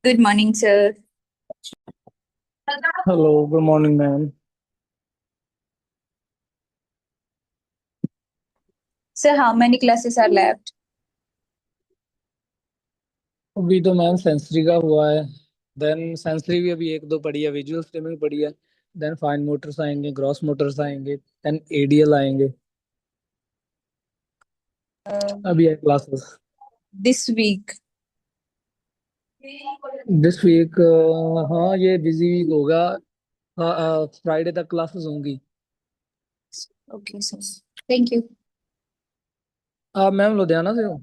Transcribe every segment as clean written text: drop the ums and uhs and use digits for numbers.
Good morning, sir. Hello, good morning, ma'am. Sir, how many classes are left? अभी तो ma'am sensory का हुआ है। देन सेंसरी भी अभी एक दो पढ़ी है, विजुअल स्ट्रीमिंग पढ़ी है। देन फाइन मोटर्स आएंगे, ग्रॉस मोटर्स आएंगे, देन एडीएल आएंगे। अभी है classes. This week. This week, हाँ ये बिजी वीक होगा। फ्राइडे तक क्लासेस होंगी। Okay, sir. Thank you. आप मैम लुधियाना से हो?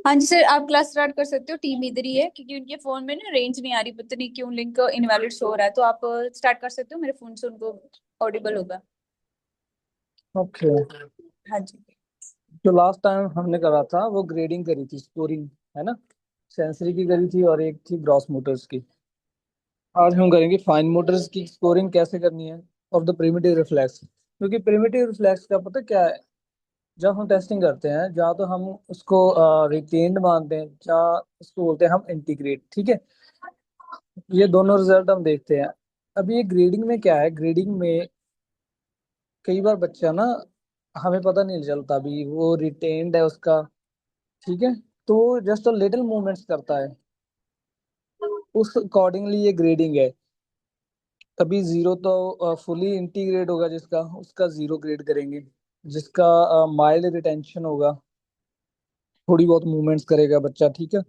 हाँ जी सर, आप क्लास स्टार्ट कर सकते हो। टीम इधर ही है क्योंकि उनके फोन में ना रेंज नहीं आ रही, पता नहीं क्यों लिंक इनवैलिड शो हो रहा है। तो आप स्टार्ट कर सकते हो, मेरे फोन से उनको ऑडिबल होगा। ओके। हाँ जी। जो लास्ट टाइम हमने करा था वो ग्रेडिंग करी थी, स्कोरिंग, है ना। सेंसरी की करी थी और एक थी ग्रॉस मोटर्स की। आज हम करेंगे फाइन मोटर्स की स्कोरिंग कैसे करनी है, और द प्रिमिटिव रिफ्लेक्स। क्योंकि प्रिमिटिव रिफ्लेक्स का पता क्या है, जब हम टेस्टिंग करते हैं जहाँ तो हम उसको रिटेन्ड मानते हैं, जहाँ उसको बोलते हैं हम इंटीग्रेट, ठीक है। ये दोनों रिजल्ट हम देखते हैं। अभी ये ग्रेडिंग में क्या है, ग्रेडिंग में कई बार बच्चा ना, हमें पता नहीं चलता अभी वो रिटेन्ड है उसका, ठीक है। तो जस्ट लिटिल मूवमेंट्स करता है, उस अकॉर्डिंगली ये ग्रेडिंग है। तभी जीरो तो फुली इंटीग्रेट होगा जिसका, उसका जीरो ग्रेड करेंगे। जिसका माइल्ड रिटेंशन होगा, थोड़ी बहुत मूवमेंट्स करेगा बच्चा, ठीक है,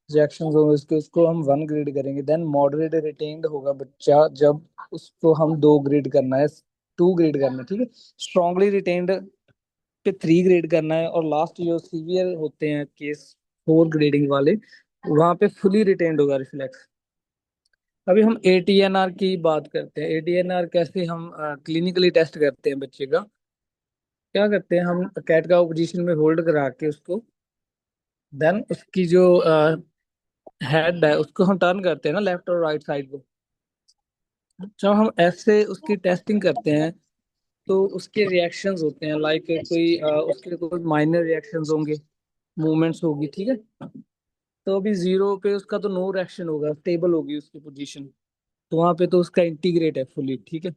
रिएक्शंस होंगे उसके, उसको हम वन ग्रेड करेंगे। देन मॉडरेट रिटेन्ड होगा बच्चा, जब उसको हम दो ग्रेड करना है, टू ग्रेड करना है, ठीक है। स्ट्रांगली रिटेन्ड पे थ्री ग्रेड करना है, और लास्ट जो सीवियर होते हैं केस, फोर ग्रेडिंग वाले, वहां पे फुली रिटेन्ड होगा रिफ्लेक्स। अभी हम एटीएनआर की बात करते हैं। एटीएनआर कैसे हम क्लिनिकली टेस्ट करते हैं बच्चे का। क्या करते हैं, हम कैट का पोजीशन में होल्ड करा के उसको, देन उसकी जो हेड है उसको हम टर्न करते हैं ना, लेफ्ट और राइट साइड को। जब हम ऐसे उसकी टेस्टिंग करते हैं तो उसके रिएक्शंस होते हैं, लाइक कोई उसके कोई माइनर रिएक्शंस होंगे, मूवमेंट्स होगी, ठीक है। तो अभी जीरो पे उसका तो नो रिएक्शन होगा, स्टेबल होगी उसकी पोजीशन। तो वहां पे तो उसका इंटीग्रेट है फुली, ठीक है।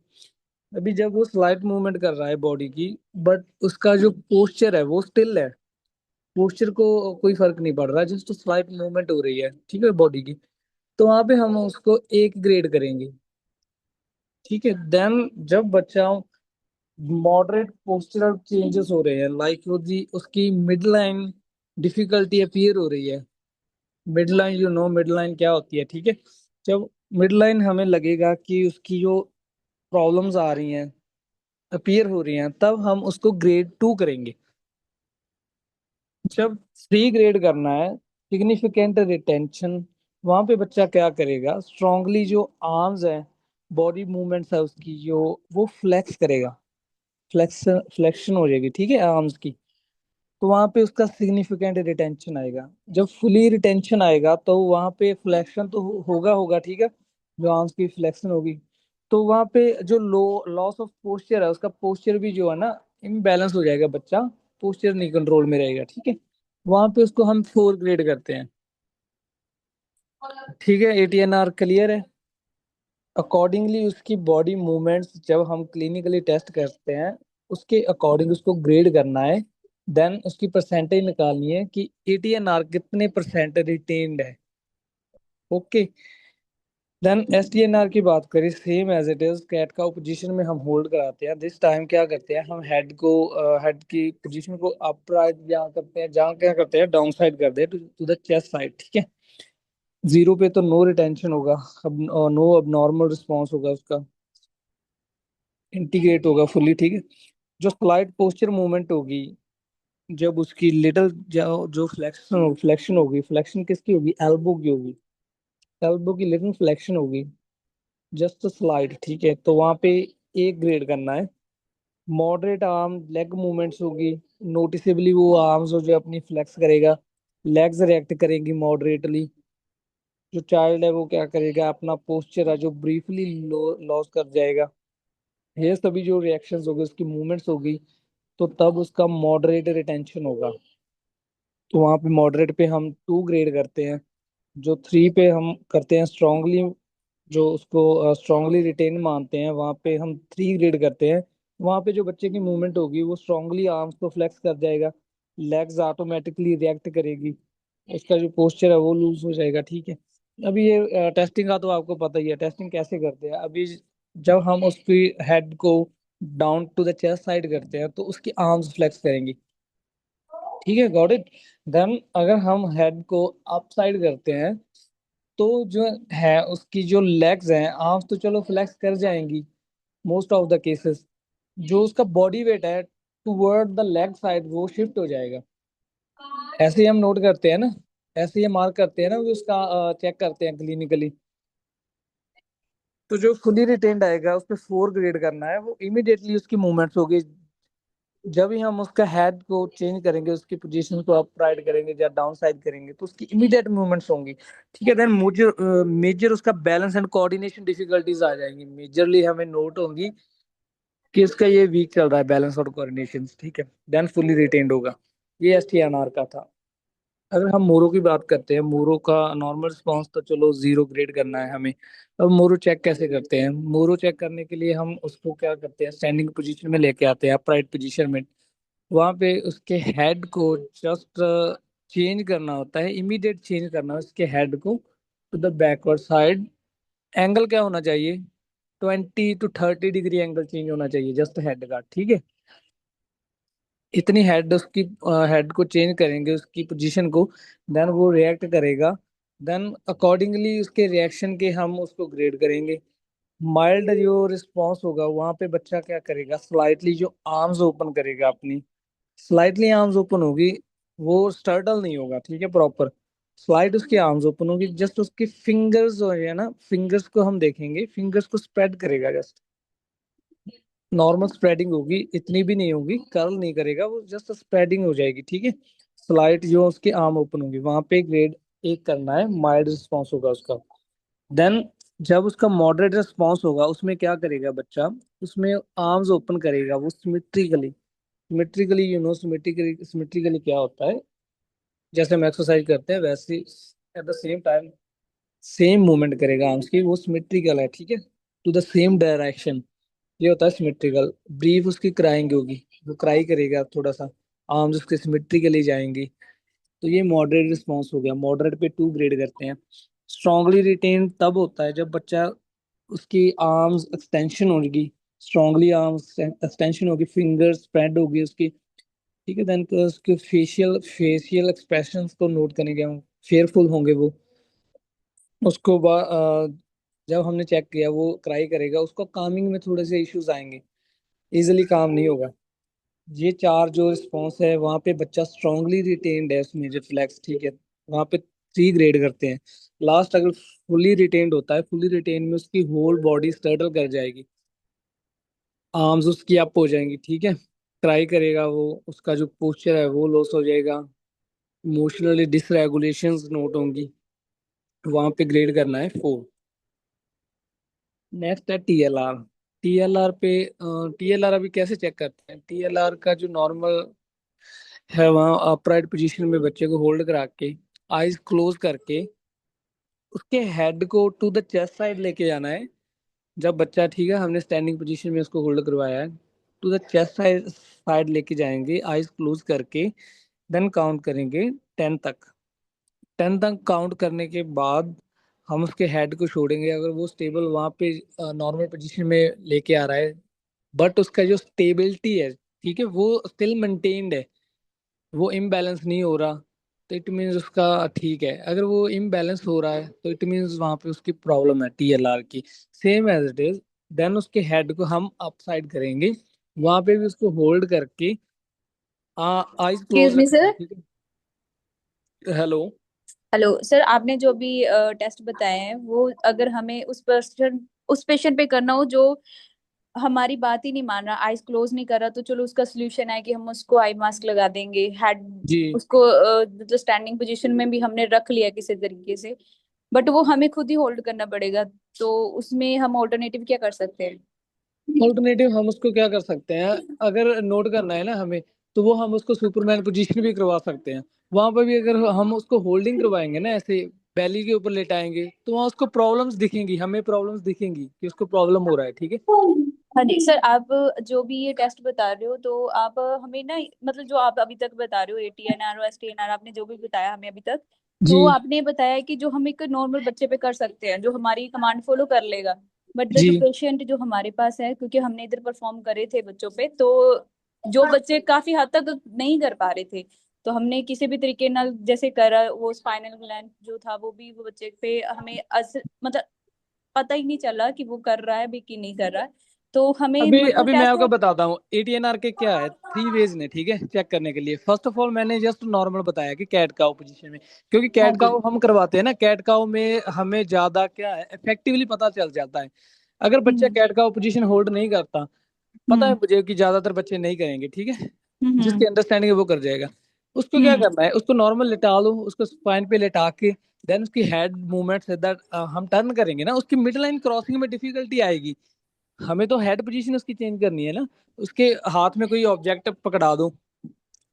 अभी जब वो स्लाइट मूवमेंट कर रहा है बॉडी की, बट उसका जो पोस्चर है वो स्टिल है, पोस्चर को कोई फर्क नहीं पड़ रहा, जस्ट स्लाइट मूवमेंट हो रही है, ठीक है, बॉडी की। तो वहां पे हम उसको एक ग्रेड करेंगे, ठीक है। देन जब बच्चा मॉडरेट पोस्चरल चेंजेस हो रहे हैं, लाइक वो जी उसकी मिड लाइन डिफिकल्टी अपीयर हो रही है। Mid line, you know mid line क्या होती है, ठीक है। जब मिड लाइन हमें लगेगा कि उसकी जो प्रॉब्लम्स आ रही हैं, अपीयर हो रही हैं, तब हम उसको ग्रेड टू करेंगे। जब थ्री ग्रेड करना है, सिग्निफिकेंट रिटेंशन, वहां पे बच्चा क्या करेगा, स्ट्रांगली जो आर्म्स है, बॉडी मूवमेंट्स है उसकी जो, वो फ्लेक्स करेगा। फ्लेक्शन हो जाएगी, ठीक है, आर्म्स की। तो वहां पे उसका सिग्निफिकेंट रिटेंशन आएगा। जब फुली रिटेंशन आएगा तो वहां पे फ्लेक्शन तो होगा होगा, ठीक है, जो आर्म्स की फ्लेक्शन होगी। तो वहां पे जो लॉस ऑफ पोस्चर है, उसका पोस्चर भी जो है ना, इम्बैलेंस हो जाएगा बच्चा, पोस्चर नहीं कंट्रोल में रहेगा, ठीक है। वहां पे उसको हम फोर ग्रेड करते हैं, ठीक है। एटीएनआर क्लियर है। अकॉर्डिंगली उसकी बॉडी मूवमेंट्स जब हम क्लिनिकली टेस्ट करते हैं, उसके अकॉर्डिंग उसको ग्रेड करना है। देन उसकी परसेंटेज निकालनी है कि एटीएनआर कितने परसेंट रिटेन्ड है। ओके। देन एसटीएनआर की बात करें, same as it is, cat का पोजीशन में हम होल्ड कराते हैं। दिस टाइम क्या करते हैं, हम हेड को, हेड की पोजीशन को अपराइट जहाँ करते हैं, जहाँ क्या करते हैं, डाउन साइड कर दे, टू द चेस्ट साइड, ठीक है। जीरो पे तो नो रिटेंशन होगा, अब नो अब नॉर्मल रिस्पॉन्स होगा उसका, इंटीग्रेट होगा फुली, ठीक है। जो स्लाइड पोस्चर मूवमेंट होगी, जब उसकी लिटिल जो फ्लेक्शन फ्लेक्शन होगी, फ्लेक्शन किसकी होगी, एल्बो की होगी। एल्बो की लिटिल फ्लेक्शन होगी, जस्ट स्लाइड, ठीक है। तो वहां पे एक ग्रेड करना है। मॉडरेट आर्म लेग मूवमेंट्स होगी, नोटिसेबली वो आर्म्स जो अपनी फ्लेक्स करेगा, लेग्स रिएक्ट करेंगी मॉडरेटली। जो चाइल्ड है वो क्या करेगा, अपना पोस्चर है जो ब्रीफली लॉस कर जाएगा। ये सभी जो रिएक्शंस होगी, उसकी मूवमेंट्स होगी, तो तब उसका मॉडरेट रिटेंशन होगा। तो वहां पे मॉडरेट पे हम टू ग्रेड करते हैं। जो 3 पे हम करते हैं स्ट्रांगली, जो उसको स्ट्रांगली रिटेन मानते हैं, वहाँ पे हम 3 ग्रेड करते हैं। वहाँ पे जो बच्चे की मूवमेंट होगी वो स्ट्रांगली आर्म्स को फ्लेक्स कर जाएगा, लेग्स ऑटोमेटिकली रिएक्ट करेगी, उसका जो पोस्चर है वो लूज हो जाएगा, ठीक है। अभी ये टेस्टिंग का तो आपको पता ही है, टेस्टिंग कैसे करते हैं। अभी जब हम उसकी हेड को down to the chest side करते हैं तो उसकी आर्म्स फ्लेक्स करेंगी, ठीक है, गॉट इट। देन अगर हम हेड को अप साइड करते हैं तो जो है उसकी जो लेग्स हैं, आर्म्स तो चलो फ्लेक्स कर जाएंगी मोस्ट ऑफ द केसेस, जो उसका बॉडी वेट है टुवर्ड द लेग साइड वो शिफ्ट हो जाएगा। ऐसे ही हम नोट करते हैं ना, ऐसे ही मार्क करते हैं ना, वो उसका चेक करते हैं क्लिनिकली। तो जो फुली रिटेन्ड आएगा उस पे 4 ग्रेड करना है, वो इमिडिएटली उसकी मूवमेंट्स होगी। जब भी हम उसका हेड को चेंज करेंगे, उसकी पोजीशन को अप राइट करेंगे या डाउन साइड करेंगे, तो उसकी इमीडिएट मूवमेंट्स होंगी, ठीक है। देन मेजर मेजर उसका बैलेंस एंड कोऑर्डिनेशन डिफिकल्टीज आ जाएंगी, मेजरली हमें नोट होंगी कि इसका ये वीक चल रहा है बैलेंस और कोऑर्डिनेशन, ठीक है। देन फुली रिटेन्ड होगा। ये STNR का था। अगर हम मोरो की बात करते हैं, मोरो का नॉर्मल रिस्पॉन्स तो चलो 0 ग्रेड करना है हमें। अब मोरो चेक कैसे करते हैं? मोरो चेक करने के लिए हम उसको क्या करते हैं, स्टैंडिंग पोजीशन में लेके आते हैं, अपराइट पोजीशन में। वहां पे उसके हेड को जस्ट चेंज करना होता है, इमीडिएट चेंज करना है उसके हेड को to the backward side. Angle क्या होना चाहिए? 20 to 30 डिग्री एंगल चेंज होना चाहिए जस्ट हेड का, ठीक है। इतनी हेड उसकी हेड को चेंज करेंगे, उसकी पोजीशन को, देन वो रिएक्ट करेगा। देन अकॉर्डिंगली उसके रिएक्शन के हम उसको ग्रेड करेंगे। माइल्ड जो रिस्पॉन्स होगा वहां पे बच्चा क्या करेगा, स्लाइटली जो आर्म्स ओपन करेगा अपनी, स्लाइटली आर्म्स ओपन होगी, वो स्टर्टल नहीं होगा, ठीक है, प्रॉपर स्लाइड उसकी आर्म्स ओपन होगी, जस्ट उसकी फिंगर्स जो है ना, फिंगर्स को हम देखेंगे, फिंगर्स को स्प्रेड करेगा जस्ट, नॉर्मल स्प्रेडिंग होगी, इतनी भी नहीं होगी, कर्ल नहीं करेगा वो, जस्ट स्प्रेडिंग हो जाएगी, ठीक है। स्लाइड जो उसकी आर्म ओपन होगी वहां पे ग्रेड 1 करना है, माइल्ड रिस्पॉन्स होगा उसका। देन जब उसका मॉडरेट रिस्पॉन्स होगा उसमें क्या करेगा बच्चा, उसमें आर्म्स ओपन करेगा वो सिमेट्रिकली। सिमेट्रिकली सिमेट्रिकली सिमेट्रिकली क्या होता है, जैसे हम एक्सरसाइज करते हैं वैसे at the same time same movement करेगा आर्म्स की, वो सिमेट्रिकल है, ठीक है, टू द सेम डायरेक्शन। ये होता है सिमेट्रिकल। ब्रीफ उसकी क्राइंग होगी, वो क्राई करेगा थोड़ा सा, आर्म्स उसके सिमेट्रिकली जाएंगी। तो ये मॉडरेट रिस्पॉन्स हो गया। मॉडरेट पे 2 ग्रेड करते हैं। स्ट्रांगली रिटेन तब होता है जब बच्चा, उसकी आर्म्स एक्सटेंशन होगी, स्ट्रांगली आर्म्स एक्सटेंशन होगी, फिंगर स्प्रेड होगी उसकी, ठीक है। देन उसके फेशियल फेशियल एक्सप्रेशंस को नोट करेंगे हम, फेयरफुल होंगे वो। उसको जब हमने चेक किया वो क्राई करेगा, उसको कामिंग में थोड़े से इश्यूज आएंगे, इजिली काम नहीं होगा। ये 4 जो रिस्पॉन्स है वहाँ पे बच्चा स्ट्रांगली रिटेन्ड है उसमें रिफ्लेक्स, ठीक है, वहाँ पे 3 ग्रेड करते हैं। लास्ट अगर फुली रिटेन्ड होता है, फुली रिटेन में उसकी होल बॉडी स्टर्टल कर जाएगी, आर्म्स उसकी अप हो जाएंगी, ठीक है, ट्राई करेगा वो, उसका जो पोस्चर है वो लॉस हो जाएगा, इमोशनली डिसरेगुलेशंस नोट होंगी, वहाँ पे ग्रेड करना है 4। नेक्स्ट है TLR। TLR पे TLR अभी कैसे चेक करते हैं? TLR का जो नॉर्मल है, वहाँ अपराइट पोजीशन में बच्चे को होल्ड करा के, आईज क्लोज करके, उसके हेड को टू द चेस्ट साइड लेके जाना है। जब बच्चा, ठीक है, हमने स्टैंडिंग पोजीशन में उसको होल्ड करवाया है, to the chest side side लेके जाएंगे आईज क्लोज करके। देन काउंट करेंगे 10 तक। 10 तक काउंट करने के बाद हम उसके हेड को छोड़ेंगे, अगर वो स्टेबल वहाँ पे नॉर्मल पोजीशन में लेके आ रहा है, बट उसका जो स्टेबिलिटी है, ठीक है, वो स्टिल मेंटेन्ड है, वो इम्बैलेंस नहीं हो रहा, तो इट मीन्स उसका ठीक है। अगर वो इम्बैलेंस हो रहा है तो इट मीन्स वहाँ पे उसकी प्रॉब्लम है TLR की, same as it is. Then उसके हेड को हम अप साइड करेंगे, वहाँ पे भी उसको होल्ड करके आईज एक्सक्यूज क्लोज मी रखेंगे, सर। ठीक है। हेलो। हेलो सर, आपने जो भी टेस्ट बताए हैं वो अगर हमें उस पेशेंट पे करना हो जो हमारी बात ही नहीं मान रहा, आईज क्लोज नहीं कर रहा, तो चलो उसका सोल्यूशन है कि हम उसको आई मास्क लगा देंगे, हेड जी, उसको मतलब स्टैंडिंग पोजीशन में भी हमने रख लिया किसी तरीके से, बट वो हमें खुद ही होल्ड करना पड़ेगा, तो उसमें हम ऑल्टरनेटिव क्या कर सकते हैं? ऑल्टरनेटिव हम उसको क्या कर सकते हैं, अगर नोट करना है ना हमें, तो वो हम उसको सुपरमैन पोजीशन भी करवा सकते हैं। वहां पर भी अगर हम उसको होल्डिंग करवाएंगे ना ऐसे, बेली के ऊपर लेटाएंगे तो वहाँ उसको प्रॉब्लम्स दिखेंगी, हमें प्रॉब्लम्स दिखेंगी कि उसको प्रॉब्लम हो रहा है, ठीक है। हाँ जी सर, आप जो भी ये टेस्ट बता रहे हो तो आप हमें ना, मतलब जो आप अभी तक बता रहे हो ATNR और STNR, आपने जो भी बताया हमें अभी तक, जी तो आपने बताया कि जो हम एक नॉर्मल बच्चे पे कर सकते हैं, जो हमारी कमांड फॉलो कर लेगा। बट द जी। जो पेशेंट जो हमारे पास है, क्योंकि हमने इधर परफॉर्म करे थे बच्चों पे, तो जो बच्चे काफी हद तक नहीं कर पा रहे थे, तो हमने किसी भी तरीके ना जैसे करा, वो स्पाइनल ग्लैंड जो था वो भी वो बच्चे पे हमें मतलब पता ही नहीं चला कि वो कर रहा है भी कि नहीं कर रहा है। तो हमें अभी मतलब अभी मैं टेस्ट। आपको बताता हूँ ATNR के क्या है, थ्री वेज ने, ठीक है, चेक करने के लिए। फर्स्ट ऑफ ऑल मैंने जस्ट नॉर्मल बताया कि कैट काउ पोजीशन में, क्योंकि हाँ कैट जी। काउ हम करवाते हैं ना, कैट काउ में हमें ज्यादा क्या है इफेक्टिवली पता चल जाता है। अगर बच्चा हम्म कैट काउ पोजीशन होल्ड नहीं करता, पता है हम्म मुझे कि ज्यादातर बच्चे नहीं करेंगे, ठीक है, हम्म जिसकी अंडरस्टैंडिंग है वो कर जाएगा। उसको क्या हम्म करना है, उसको नॉर्मल लिटा लो, उसको स्पाइन पे लिटा के देन उसकी हेड मूवमेंट्स दैट हम टर्न करेंगे ना, उसकी मिड लाइन क्रॉसिंग में डिफिकल्टी आएगी। हमें तो हेड पोजीशन उसकी चेंज करनी है ना। उसके हाथ में कोई ऑब्जेक्ट पकड़ा दो,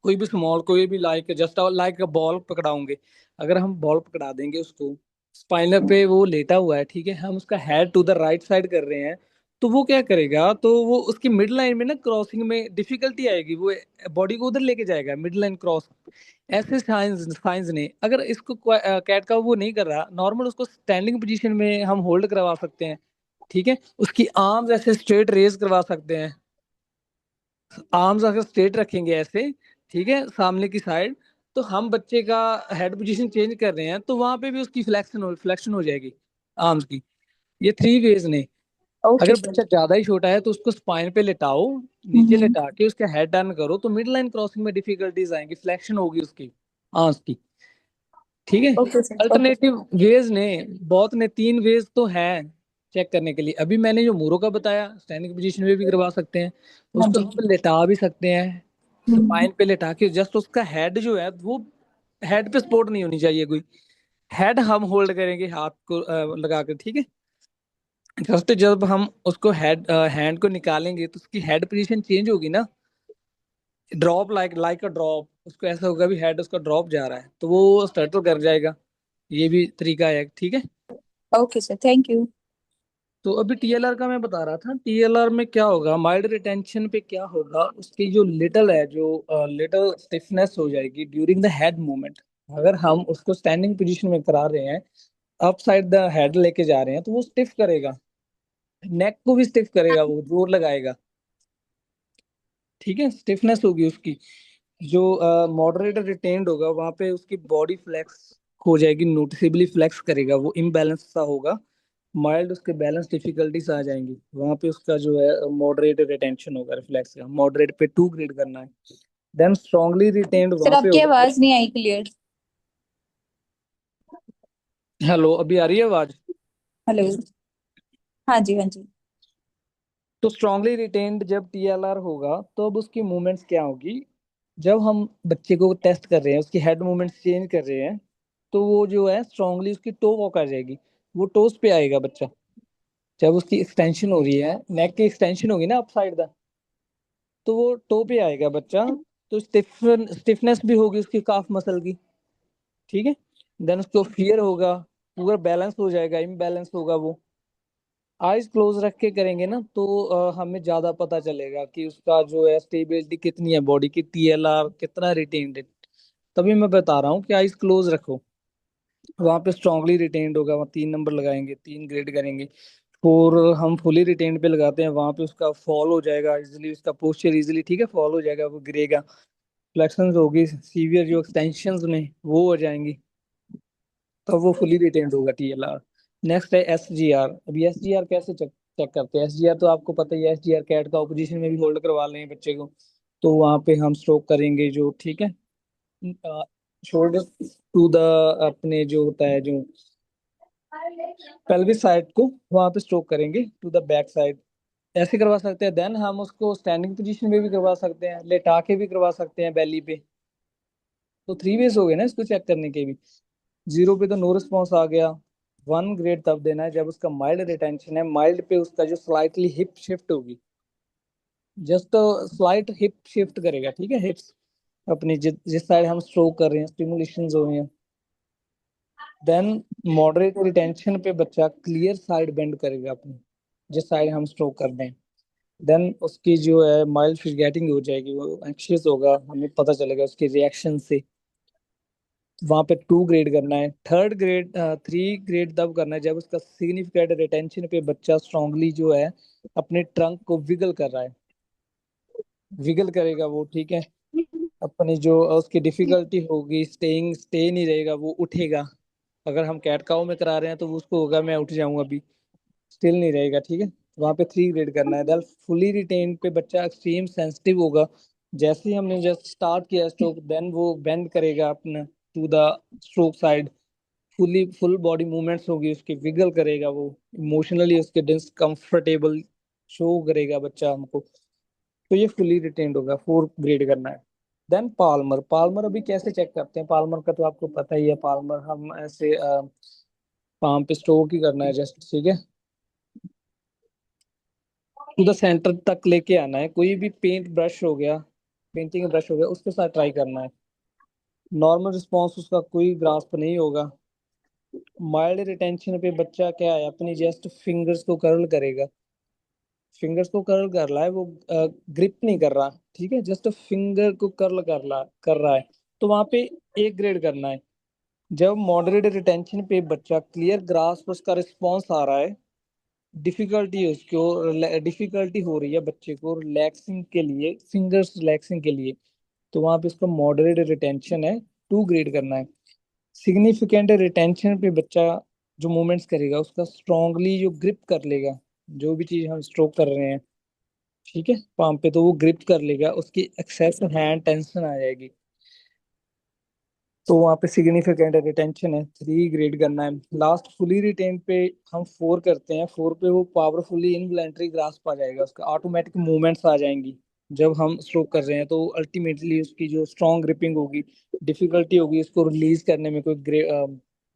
कोई भी स्मॉल, कोई भी लाइक जस्ट लाइक बॉल पकड़ाओगे। अगर हम बॉल पकड़ा देंगे उसको, स्पाइनर पे वो लेटा हुआ है, ठीक है, हम उसका head to the right side कर रहे हैं, तो वो क्या करेगा, तो वो उसकी मिड लाइन में ना क्रॉसिंग में डिफिकल्टी आएगी, वो बॉडी को उधर लेके जाएगा मिड लाइन क्रॉस। ऐसे साइंस साइंस ने अगर इसको कैट का वो नहीं कर रहा नॉर्मल, उसको स्टैंडिंग पोजीशन में हम होल्ड करवा सकते हैं, ठीक है। उसकी आर्म्स ऐसे स्ट्रेट रेज करवा सकते हैं, आर्म्स अगर स्ट्रेट रखेंगे ऐसे, ठीक है, सामने की साइड, तो हम बच्चे का हेड पोजीशन चेंज कर रहे हैं तो वहां पे भी उसकी फ्लेक्शन हो जाएगी आर्म्स की। ये थ्री वेज ने। ओके अगर सर। बच्चा ज्यादा ही छोटा है तो उसको स्पाइन पे लेटाओ, नीचे हम्म लेटा के उसका हेड टर्न करो, तो मिड लाइन क्रॉसिंग में डिफिकल्टीज आएंगी, फ्लेक्शन होगी उसकी आर्म्स की, ठीक है। Okay sir. Okay alternative ways ने बहुत ने, तीन वेज तो हैं चेक करने के लिए। अभी मैंने जो मूरो का बताया, स्टैंडिंग पोजीशन में भी करवा सकते हैं, हाँ उसको जी। हम लेटा भी सकते हैं, हम्म स्पाइन पे लेटा के जस्ट उसका हेड जो है वो, हेड पे सपोर्ट नहीं होनी चाहिए कोई, हेड हम होल्ड करेंगे हाथ को लगा कर, ठीक है। जस्ट जब हम उसको हैंड को निकालेंगे तो उसकी हेड पोजीशन चेंज होगी ना, drop like like a drop, उसको ऐसा होगा भी हेड उसका ड्रॉप जा रहा है, तो वो स्टर्टल कर जाएगा। ये भी तरीका है, ठीक है। Okay sir, thank you. तो अभी TLR का मैं बता रहा था, TLR में क्या होगा, माइल्ड रिटेंशन पे क्या होगा, उसकी जो लिटल है, जो लिटल स्टिफनेस हो जाएगी ड्यूरिंग द हेड मूवमेंट। अगर हम उसको स्टैंडिंग पोजीशन में करा रहे हैं, अप साइड द हेड लेके जा रहे हैं, तो वो स्टिफ करेगा, नेक को भी स्टिफ करेगा, वो जोर लगाएगा, ठीक है, स्टिफनेस होगी उसकी। जो मॉडरेट रिटेन्ड होगा वहां पे उसकी बॉडी फ्लेक्स हो जाएगी, नोटिसेबली फ्लेक्स करेगा, वो इम्बैलेंस सा होगा, माइल्ड उसके बैलेंस डिफिकल्टीज आ जाएंगी, वहां पे उसका जो है मॉडरेट रिटेंशन होगा, रिफ्लेक्स का मॉडरेट पे 2 ग्रेड करना है। देन स्ट्रांगली रिटेन्ड सर वहां पे आपकी होगा। आवाज नहीं आई क्लियर। हेलो, अभी आ रही है आवाज? हेलो। हाँ जी हाँ जी। तो स्ट्रांगली रिटेन्ड जब TLR होगा तो अब उसकी मूवमेंट्स क्या होगी, जब हम बच्चे को टेस्ट कर रहे हैं, उसकी हेड मूवमेंट्स चेंज कर रहे हैं, तो वो जो है स्ट्रांगली उसकी टो वॉक आ जाएगी, वो टोस पे आएगा बच्चा। जब उसकी एक्सटेंशन हो रही है, नेक की एक्सटेंशन होगी ना अप साइड द, तो वो टो पे आएगा बच्चा, तो स्टिफनेस भी होगी उसकी काफ मसल की, ठीक है। देन उसको फियर होगा, पूरा बैलेंस हो जाएगा, इम्बैलेंस होगा वो। आइज क्लोज रख के करेंगे ना तो हमें ज्यादा पता चलेगा कि उसका जो है स्टेबिलिटी कितनी है, बॉडी की TLR कितना रिटेन्ड है। तभी मैं बता रहा हूँ कि आइज क्लोज रखो, वहां पे स्ट्रांगली रिटेन्ड होगा, वहाँ 3 नंबर लगाएंगे, 3 ग्रेड करेंगे। और हम फुली रिटेन्ड पे लगाते हैं, वहां पे उसका फॉल हो जाएगा इजिली, उसका पोस्चर इजिली, ठीक है, फॉल हो जाएगा, वो गिरेगा, फ्लेक्शंस होगी, सीवियर जो एक्सटेंशंस ने वो हो जाएंगी, तो वो फुली रिटेन्ड होगा TLR। नेक्स्ट है SGR। अभी SGR कैसे चेक चेक करते हैं, SGR तो आपको पता ही है, SGR कैट का ऑपोजिशन में भी होल्ड करवा लें बच्चे को, तो वहां पे हम स्ट्रोक करेंगे जो, ठीक है, शोल्डर टू द, अपने जो होता है जो पेल्विस साइड को, वहां पे स्ट्रोक करेंगे टू द बैक साइड, ऐसे करवा सकते हैं। देन हम उसको स्टैंडिंग पोजीशन में भी करवा सकते हैं, लेटा के भी करवा सकते हैं बेली पे। तो थ्री वेज हो गए ना इसको चेक करने के भी। जीरो पे तो नो रिस्पॉन्स आ गया, 1 ग्रेड तब देना है जब उसका माइल्ड रिटेंशन है, माइल्ड पे उसका जो स्लाइटली हिप शिफ्ट होगी, जस्ट स्लाइट हिप शिफ्ट करेगा, ठीक है, हिप्स अपनी जिस साइड हम स्ट्रोक कर रहे हैं, स्टिमुलेशन हो रही है, देन मॉडरेट रिटेंशन पे बच्चा क्लियर साइड बेंड करेगा अपनी, जिस साइड हम स्ट्रोक कर दें। देन उसकी जो है माइल्ड फिगेटिंग हो जाएगी, वो एंक्शियस होगा, हमें पता चलेगा उसके रिएक्शन से। वहां पे 2 ग्रेड करना है। थर्ड ग्रेड 3 ग्रेड तब करना है जब उसका सिग्निफिकेंट रिटेंशन पे बच्चा स्ट्रांगली जो है अपने ट्रंक को विगल कर रहा है। विगल करेगा वो, ठीक है। अपनी जो उसकी डिफिकल्टी होगी, स्टे नहीं रहेगा, वो उठेगा। अगर हम कैट काउ में करा रहे हैं तो उसको होगा मैं उठ जाऊंगा अभी, स्टिल नहीं रहेगा, ठीक है। वहां पे 3 ग्रेड करना है। देन फुली रिटेन पे बच्चा एक्सट्रीम सेंसिटिव होगा। जैसे ही हमने जस्ट स्टार्ट किया स्ट्रोक, देन वो बेंड करेगा अपना to the stroke side. Full body movements होगी उसकी, विगल करेगा वो, इमोशनली उसके डिसकंफर्टेबल शो करेगा बच्चा हमको। तो ये फुली रिटेन्ड होगा। 4 ग्रेड करना है। Then Palmer. पाल्मर अभी कैसे चेक करते हैं? पाल्मर का तो आपको पता ही है। पाल्मर हम ऐसे पाम पे स्ट्रोक ही करना है जस्ट, ठीक है। टू द सेंटर तक लेके आना है। कोई भी पेंट ब्रश हो गया, पेंटिंग ब्रश हो गया, उसके साथ ट्राई करना है। नॉर्मल रिस्पॉन्स उसका कोई ग्रास्प नहीं होगा। माइल्ड रिटेंशन पे बच्चा क्या है, अपनी जस्ट फिंगर्स को कर्ल करेगा। फिंगर्स को कर्ल कर रहा है वो, ग्रिप नहीं कर रहा, ठीक है, जस्ट फिंगर को कर्ल कर रहा है। तो वहां पे 1 ग्रेड करना है। जब मॉडरेट रिटेंशन पे बच्चा क्लियर ग्रास्प उसका रिस्पॉन्स आ रहा है, डिफिकल्टी है उसको, डिफिकल्टी हो रही है बच्चे को रिलैक्सिंग के लिए, फिंगर्स रिलैक्सिंग के लिए, तो वहां पे उसका मॉडरेट रिटेंशन है, 2 ग्रेड करना है। सिग्निफिकेंट रिटेंशन पे बच्चा जो मूवमेंट्स करेगा उसका स्ट्रांगली जो ग्रिप कर लेगा, जो भी चीज हम स्ट्रोक कर रहे हैं, ठीक है, पाम पे, तो वो ग्रिप कर लेगा, उसकी एक्सेस हैंड टेंशन आ जाएगी। तो वहाँ पे सिग्निफिकेंट रिटेंशन है, 3 ग्रेड करना है। लास्ट फुली रिटेन पे हम 4 करते हैं। 4 पे वो पावरफुली इनवॉलेंटरी ग्रास्प आ जाएगा, उसका ऑटोमेटिक मूवमेंट्स आ जाएंगी जब हम स्ट्रोक कर रहे हैं। तो अल्टीमेटली उसकी जो स्ट्रॉन्ग ग्रिपिंग होगी, डिफिकल्टी होगी उसको रिलीज करने में,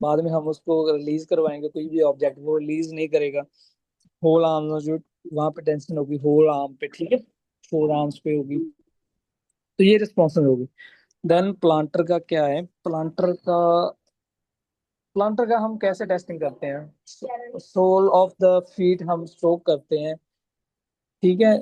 बाद में हम उसको रिलीज करवाएंगे कोई भी ऑब्जेक्ट, वो रिलीज नहीं करेगा। होल आर्म जो वहाँ पे टेंशन होगी होल आर्म पे, ठीक है, 4 आर्म्स पे होगी। तो ये रिस्पॉन्सिबल होगी। देन प्लांटर का क्या है? प्लांटर का हम कैसे टेस्टिंग करते हैं? सोल ऑफ द फीट हम स्ट्रोक करते हैं, ठीक है,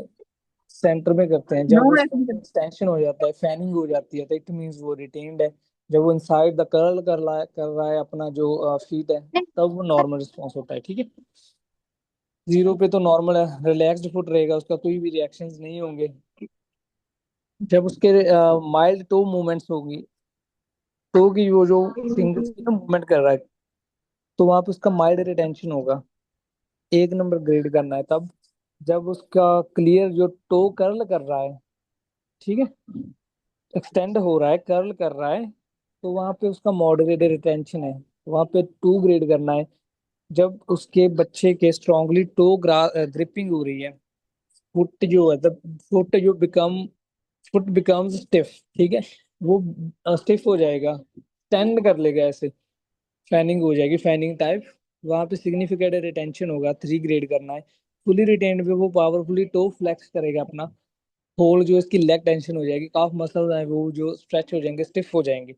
सेंटर में करते हैं। नो जब उसका ऐसे नहीं एक्सटेंशन हो जाता है, फैनिंग हो जाती है, तो इट मीन्स वो रिटेन्ड है। जब वो इनसाइड द कर्ल कर रहा है अपना जो फीट है, करते। तब वो नॉर्मल रिस्पॉन्स होता है, ठीक है। 0 पे तो नॉर्मल है, रिलैक्स्ड फुट रहेगा, उसका कोई भी रिएक्शंस नहीं होंगे। जब उसके माइल्ड टो मूवमेंट्स होगी, टो की वो जो फिंगर्स की ना मूवमेंट कर रहा है, तो वहां पे उसका माइल्ड रिटेंशन होगा। 1 नंबर ग्रेड करना है तब, जब उसका क्लियर जो टो कर्ल कर रहा है, ठीक है, एक्सटेंड हो रहा है, कर्ल कर रहा है, तो वहां पे उसका मॉडरेट रिटेंशन है। वहां पे 2 ग्रेड करना है। जब उसके बच्चे के स्ट्रांगली टो ग्रिपिंग हो रही है, फुट जो है, द फुट जो फुट बिकम्स स्टिफ, ठीक है, वो स्टिफ हो जाएगा, टेंड कर लेगा ऐसे, फैनिंग हो जाएगी, फैनिंग टाइप। वहां पे सिग्निफिकेंट रिटेंशन होगा, 3 ग्रेड करना है। फुली रिटेन्ड पे वो पावरफुली टो फ्लेक्स करेगा अपना, होल जो इसकी लेग टेंशन हो जाएगी, काफ मसल है वो जो स्ट्रेच हो जाएंगे, स्टिफ हो जाएंगे,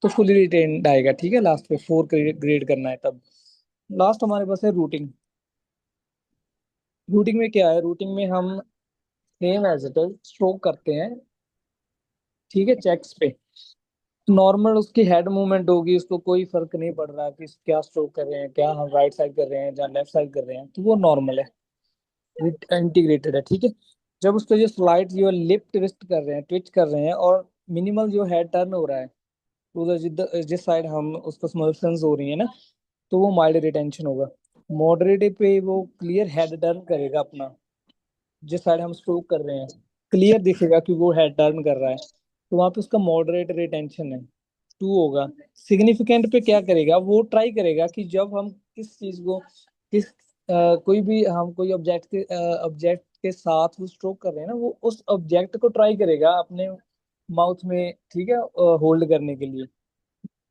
तो फुली रिटेन्ड आएगा, ठीक है। लास्ट पे 4 ग्रेड करना है तब। लास्ट हमारे पास है रूटिंग। रूटिंग में क्या है? रूटिंग में हम same as it is stroke करते हैं, ठीक है, चेक्स पे। नॉर्मल उसकी हेड मूवमेंट होगी, उसको कोई फर्क नहीं पड़ रहा कि क्या स्ट्रोक कर रहे हैं, क्या हम राइट साइड कर रहे हैं या लेफ्ट साइड कर रहे हैं, तो वो नॉर्मल है, इंटीग्रेटेड है, ठीक है। जब उसका जो स्लाइड जो लिप ट्विस्ट कर रहे हैं, ट्विच कर रहे हैं, और मिनिमल जो हेड टर्न हो रहा है, तो उधर जिस साइड हम उसको स्मोशंस हो रही है ना, तो वो माइल्ड रिटेंशन होगा। मॉडरेट पे वो क्लियर हेड टर्न करेगा अपना, जिस साइड हम स्ट्रोक कर रहे हैं, क्लियर दिखेगा कि वो हेड टर्न कर रहा है, तो वहां पे उसका मॉडरेट रिटेंशन है, 2 होगा। सिग्निफिकेंट पे क्या करेगा? वो ट्राई करेगा कि जब हम किस चीज को, किस कोई भी हम कोई ऑब्जेक्ट के साथ वो स्ट्रोक कर रहे हैं ना, वो उस ऑब्जेक्ट को ट्राई करेगा अपने माउथ में, ठीक है, होल्ड करने के लिए।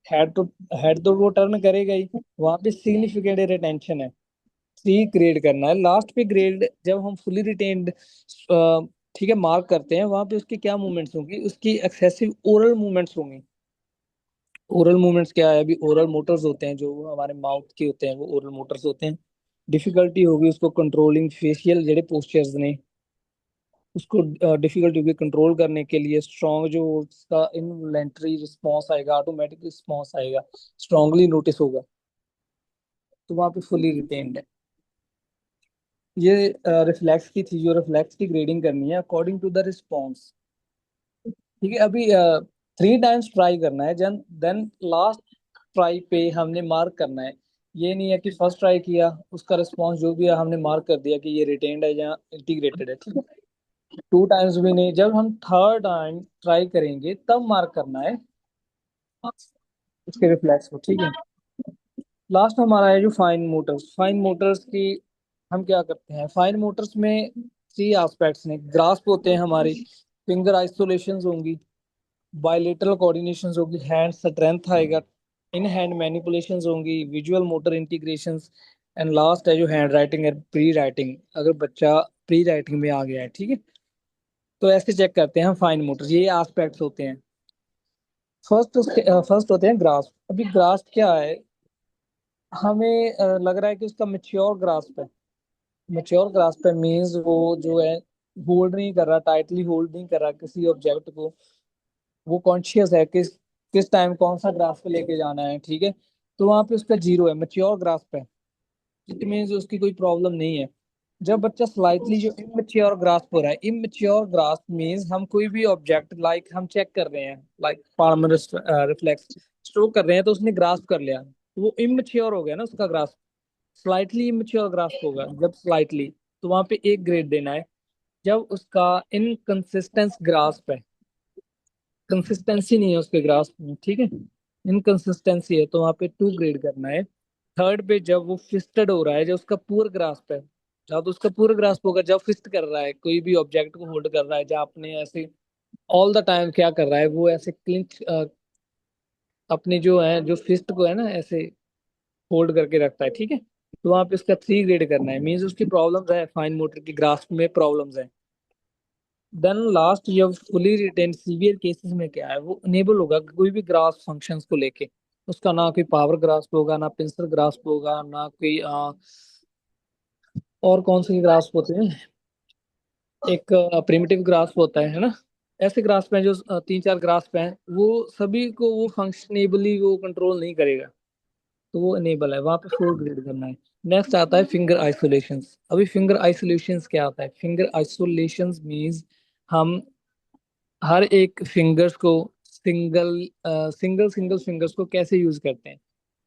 हेड तो हेड तो वो टर्न करेगा ही। वहां पे सिग्निफिकेंट रिटेंशन है, 3 ग्रेड करना है। लास्ट पे ग्रेड जब हम फुली रिटेन्ड, ठीक है, मार्क करते हैं, वहां पे उसकी क्या मूवमेंट्स होंगी? उसकी एक्सेसिव ओरल मूवमेंट्स होंगी, ओरल मूवमेंट्स क्या है, अभी ओरल मोटर्स होते हैं जो हमारे माउथ के होते हैं, वो ओरल मोटर्स होते हैं। डिफिकल्टी होगी उसको कंट्रोलिंग फेशियल जेडे पोस्चर्स ने, उसको डिफिकल्टी होगी कंट्रोल करने के लिए। स्ट्रॉन्ग जो उसका इनवॉलेंटरी रिस्पॉन्स आएगा, ऑटोमेटिक रिस्पॉन्स आएगा, स्ट्रांगली नोटिस होगा, तो वहाँ पे फुली रिटेन्ड है। ये रिफ्लेक्स की थी, जो रिफ्लेक्स की ग्रेडिंग करनी है अकॉर्डिंग टू द रिस्पॉन्स। ठीक है, अभी 3 टाइम्स ट्राई करना है, देन लास्ट ट्राई पे हमने मार्क करना है। ये नहीं है कि फर्स्ट ट्राई किया, उसका रिस्पॉन्स जो भी है हमने मार्क कर दिया कि ये रिटेन्ड है या इंटीग्रेटेड है। ठीक है, 2 टाइम्स भी नहीं, जब हम थर्ड टाइम ट्राई करेंगे तब मार्क करना है उसके रिफ्लेक्स को। ठीक है, लास्ट हमारा है जो फाइन मोटर्स। फाइन मोटर्स की हम क्या करते हैं, फाइन मोटर्स में 3 एस्पेक्ट्स हैं। ग्रास्प होते हैं हमारे, फिंगर आइसोलेशंस होंगी, बायलेटरल कोऑर्डिनेशंस होगी, हैंड स्ट्रेंथ आएगा, इन हैंड मैनिपुलेशंस होंगी, visual motor integrations, and last है जो हैंड राइटिंग और प्री राइटिंग, अगर बच्चा प्री राइटिंग में आ गया है। ठीक है, तो ऐसे चेक करते हैं हम फाइन मोटर्स, ये एस्पेक्ट्स होते हैं। फर्स्ट होते हैं ग्रास्प। अभी ग्रास्प क्या है, हमें लग रहा है कि उसका मेच्योर ग्रास्प है। मेच्योर ग्रास्प है मीन्स वो जो है होल्ड नहीं कर रहा, टाइटली होल्ड नहीं कर रहा किसी ऑब्जेक्ट को, वो कॉन्शियस है किस टाइम कौन सा ग्रास्प लेके जाना है। ठीक है, तो वहां पे उसका 0 है, मेच्योर ग्रास्प है। इट मीन्स उसकी कोई प्रॉब्लम नहीं है। जब बच्चा स्लाइटली जो इमेच्योर ग्रास्प हो रहा है, इमेच्योर ग्रास्प मीन्स हम कोई भी ऑब्जेक्ट लाइक हम चेक कर रहे हैं, लाइक पाल्मर रिफ्लेक्स स्ट्रोक कर रहे हैं, तो उसने ग्रास्प कर लिया, तो वो इमेच्योर हो गया ना उसका ग्रास्प। स्लाइटली इमेच्योर ग्रास्प होगा जब स्लाइटली, तो वहां पे 1 ग्रेड देना है। जब उसका इनकंसिस्टेंस ग्रास्प है, कंसिस्टेंसी नहीं है उसके ग्रास्प में, ठीक है, इनकंसिस्टेंसी है, तो वहां पे 2 ग्रेड करना है। थर्ड पे जब वो फिस्टेड हो रहा है, जब उसका पूरा ग्रास्प है, जब उसका पूरा ग्रास्प होगा, जब फिस्ट कर रहा है, कोई भी ऑब्जेक्ट को होल्ड कर रहा है, जब आपने ऐसे ऑल द टाइम क्या कर रहा है, वो ऐसे क्लिंच अपनी जो है जो फिस्ट को है ना ऐसे होल्ड करके रखता है। ठीक है, तो वहां पे उसका 3 ग्रेड करना है, मीन्स उसकी प्रॉब्लम्स है, फाइन मोटर की ग्रास्प में प्रॉब्लम्स है। देन लास्ट, जब फुली रिटेन सीवियर केसेस में क्या है, वो अनेबल होगा कोई भी ग्रास्प फंक्शंस को लेके। उसका ना कोई पावर ग्रास्प होगा, ना पिंसल ग्रास्प होगा, ना कोई और कौन से ग्रास्प होते हैं, एक प्रिमिटिव ग्रास्प होता है ना। ऐसे ग्रास्प हैं जो 3 4 ग्रास्प हैं, वो सभी को वो फंक्शनेबली वो कंट्रोल नहीं करेगा, तो वो अनेबल है, वहां पे 4 ग्रेड करना है। नेक्स्ट आता है फिंगर आइसोलेशंस। अभी फिंगर आइसोलेशंस क्या आता है, फिंगर आइसोलेशंस मींस हम हर एक फिंगर्स को सिंगल सिंगल सिंगल फिंगर्स को कैसे यूज करते हैं।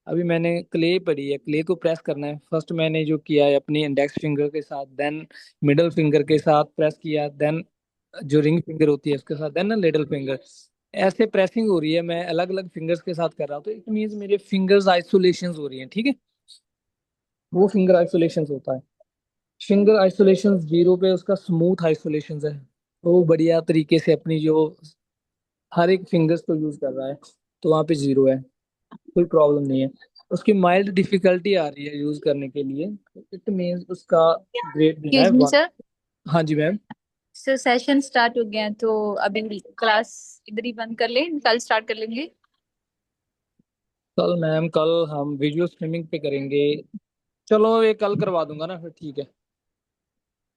अभी मैंने क्ले पढ़ी है, क्ले को प्रेस करना है, फर्स्ट मैंने जो किया है अपनी इंडेक्स फिंगर के साथ, देन मिडल फिंगर के साथ प्रेस किया, देन जो रिंग फिंगर होती है उसके साथ, देन लिटिल फिंगर। ऐसे प्रेसिंग हो रही है, मैं अलग अलग फिंगर्स के साथ कर रहा हूँ, तो इट मीन्स मेरे फिंगर्स आइसोलेशन हो रही हैं। ठीक है, वो फिंगर आइसोलेशन होता है। फिंगर आइसोलेशन 0 पे उसका स्मूथ आइसोलेशन है, वो बढ़िया तरीके से अपनी जो हर एक फिंगर्स को यूज कर रहा है, तो वहाँ पे 0 है, कोई प्रॉब्लम नहीं है। उसकी माइल्ड डिफिकल्टी आ रही है यूज करने के लिए, इट मीन्स उसका ग्रेड देना है एक्सक्यूज मी 1। सर। हाँ जी मैम। सर सेशन स्टार्ट हो गया है, तो अभी क्लास इधर ही बंद कर लें, कल स्टार्ट कर लेंगे। कल मैम, कल हम वीडियो स्ट्रीमिंग पे करेंगे। चलो ये कल करवा दूंगा ना फिर, ठीक है।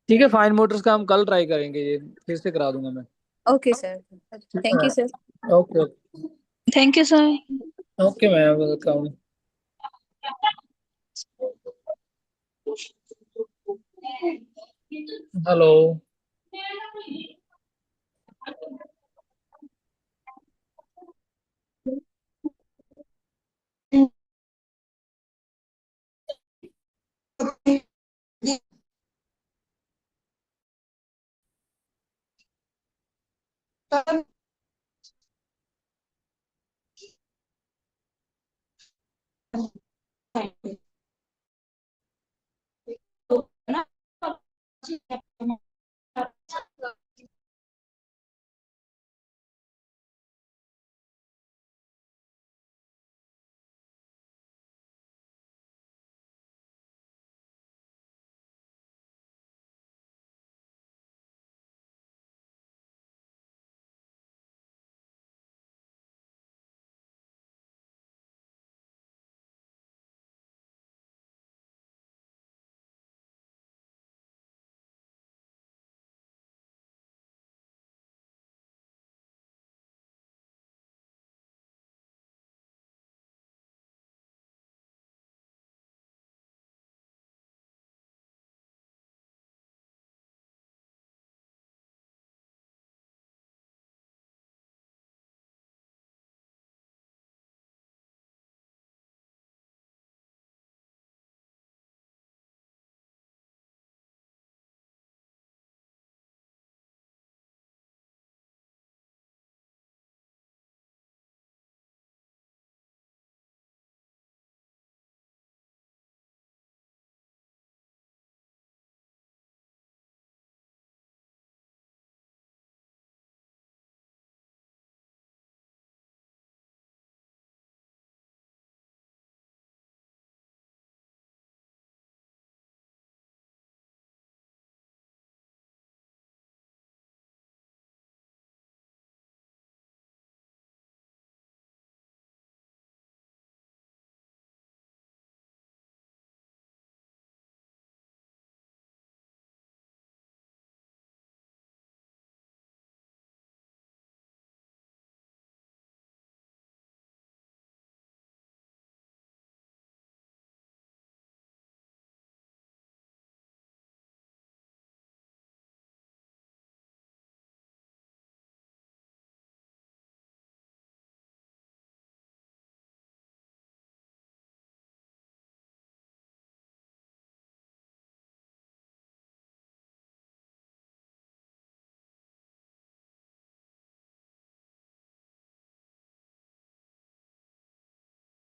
ठीक है, फाइन मोटर्स का हम कल ट्राई करेंगे, ये फिर से करा दूंगा मैं। Okay sir. ठीक थैंक है, you sir. Okay. Thank you sir. Okay ma'am, welcome. Hello.